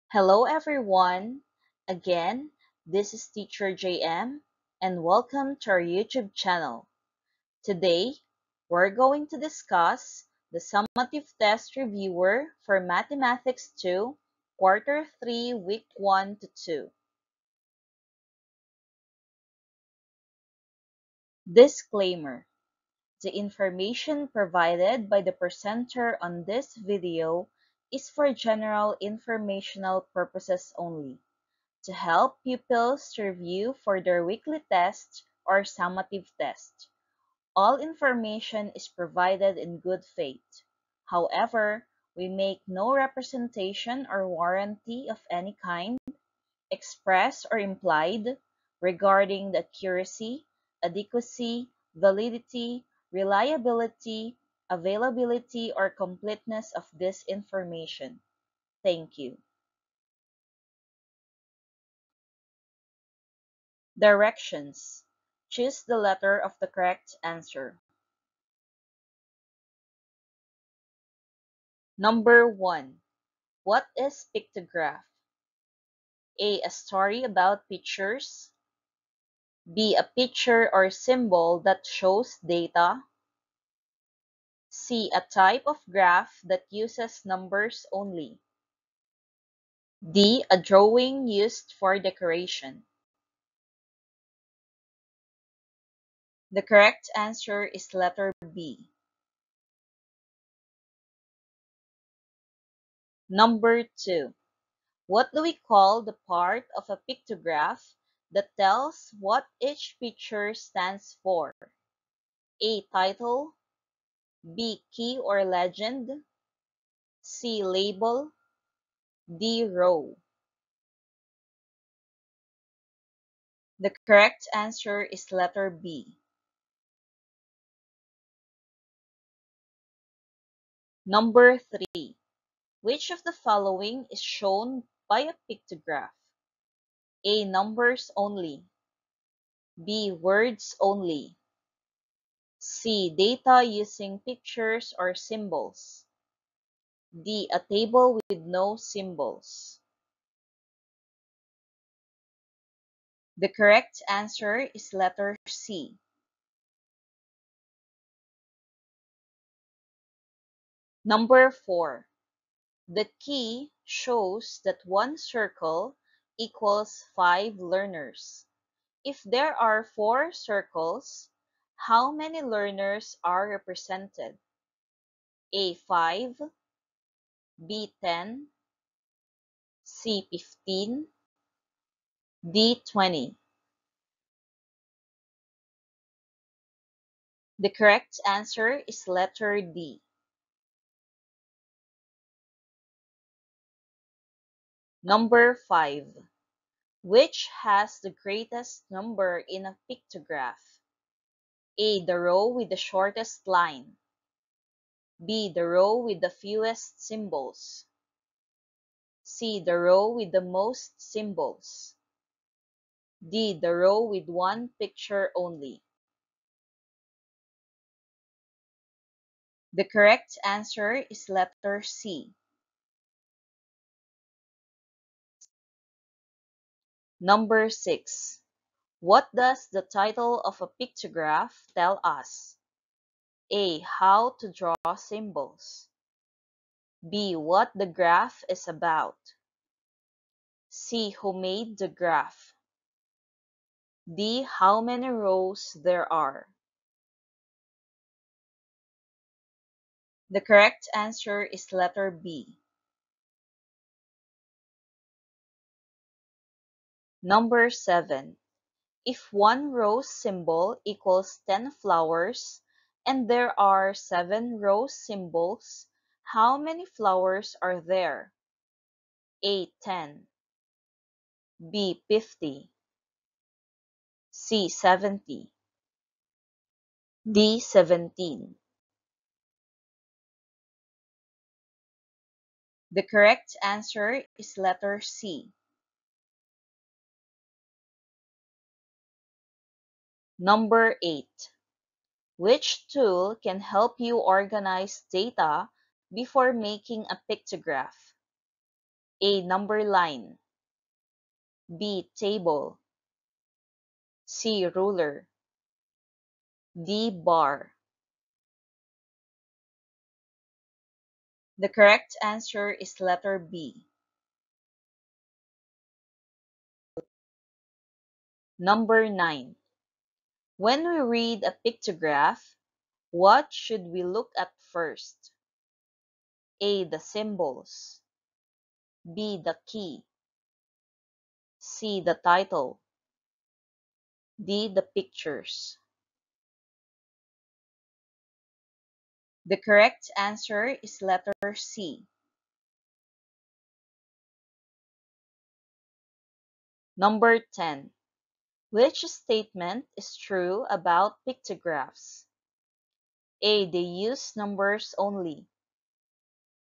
Hello everyone. Again, this is Teacher JM and welcome to our YouTube channel. Today, we're going to discuss the summative test reviewer for Mathematics 2, Quarter 3, Week 1 to 2. Disclaimer: the information provided by the presenter on this video is for general informational purposes only, to help pupils to review for their weekly test or summative test. All information is provided in good faith. However, we make no representation or warranty of any kind, express or implied, regarding the accuracy, adequacy, validity, reliability, availability, or completeness of this information. Thank you. Directions: choose the letter of the correct answer. Number 1. What is pictograph? A. A story about pictures. B. A picture or symbol that shows data. C. A type of graph that uses numbers only. D. A drawing used for decoration. The correct answer is letter B. Number 2. What do we call the part of a pictograph that tells what each picture stands for? A. Title. B. Key or legend. C. Label. D. Row. The correct answer is letter B. Number 3. Which of the following is shown by a pictograph? A. Numbers only. B. Words only. C. Data using pictures or symbols. D. A table with no symbols. The correct answer is letter C. Number 4. The key shows that one circle equals 5 learners. If there are 4 circles, how many learners are represented? A. 5, B. 10, C. 15, D. 20. The correct answer is letter D. Number 5. Which has the greatest number in a pictograph? A. The row with the shortest line. B. The row with the fewest symbols. C. The row with the most symbols. D. The row with one picture only. The correct answer is letter C. Number 6. What does the title of a pictograph tell us? A. How to draw symbols. B. What the graph is about. C. Who made the graph. D. How many rows there are. The correct answer is letter B. Number 7. If one rose symbol equals 10 flowers and there are 7 rose symbols, how many flowers are there? A. 10, B. 50, C. 70, D. 17. The correct answer is letter C. Number 8. Which tool can help you organize data before making a pictograph? A. Number line. B. Table. C. Ruler. D. Bar. The correct answer is letter B. Number 9. When we read a pictograph, what should we look at first? A. The symbols. B. The key. C. The title. D. The pictures. The correct answer is letter C. Number 10. Which statement is true about pictographs? A. They use numbers only.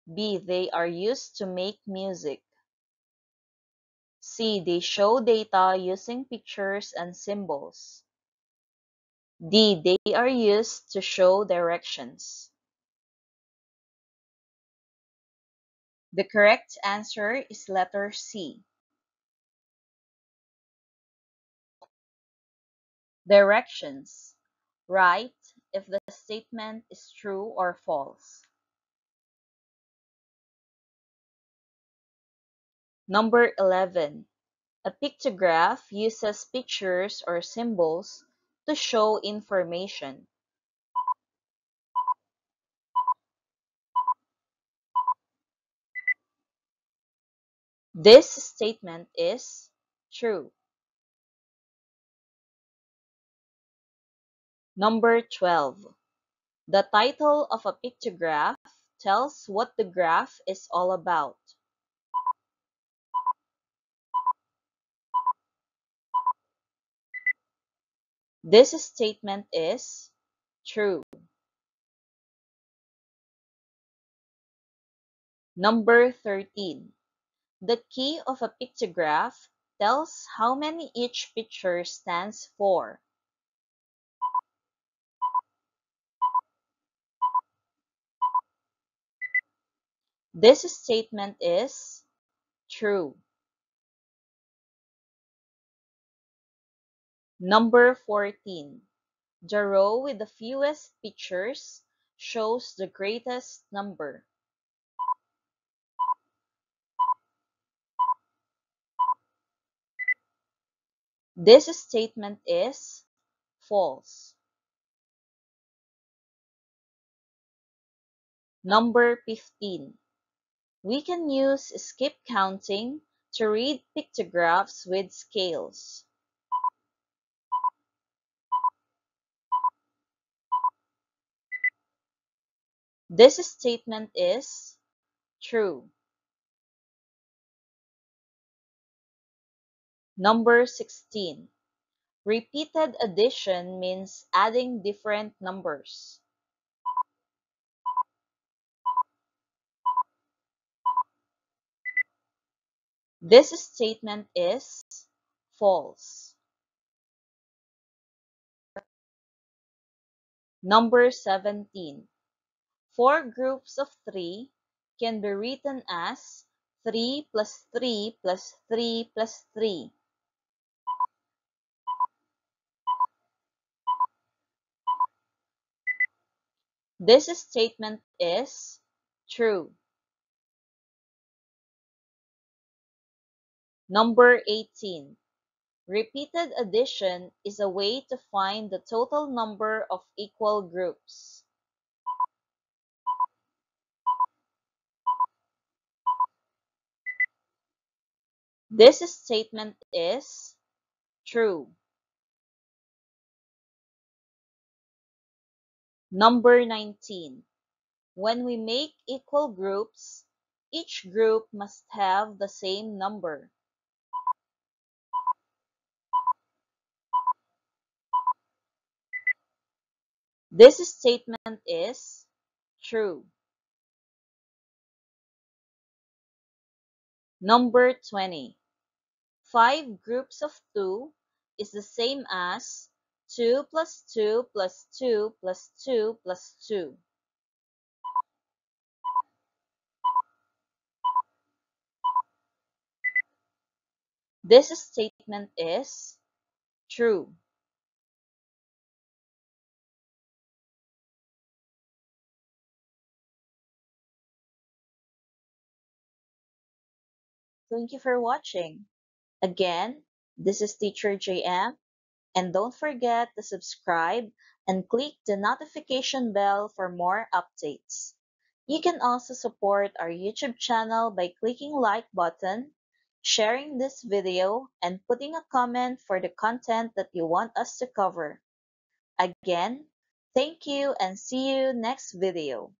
B. They are used to make music. C. They show data using pictures and symbols. D. They are used to show directions. The correct answer is letter C. Directions. Write if the statement is true or false. Number 11. A pictograph uses pictures or symbols to show information. This statement is true. Number 12. The title of a pictograph tells what the graph is all about. This statement is true. Number 13. The key of a pictograph tells how many each picture stands for. This statement is true. Number 14. The row with the fewest pictures shows the greatest number. This statement is false. Number 15. We can use skip counting to read pictographs with scales. This statement is true. Number 16. Repeated addition means adding different numbers. This statement is false. Number 17. Four groups of 3 can be written as 3 plus 3 plus 3 plus 3. This statement is true. Number 18. Repeated addition is a way to find the total number of equal groups. This statement is true. Number 19. When we make equal groups, each group must have the same number. This statement is true. Number 20. 5 groups of 2 is the same as 2 plus 2 plus 2 plus 2 plus 2. This statement is true. Thank you for watching. Again, this is Teacher JM, and don't forget to subscribe and click the notification bell for more updates. You can also support our YouTube channel by clicking like button, sharing this video, and putting a comment for the content that you want us to cover. Again, thank you and see you next video.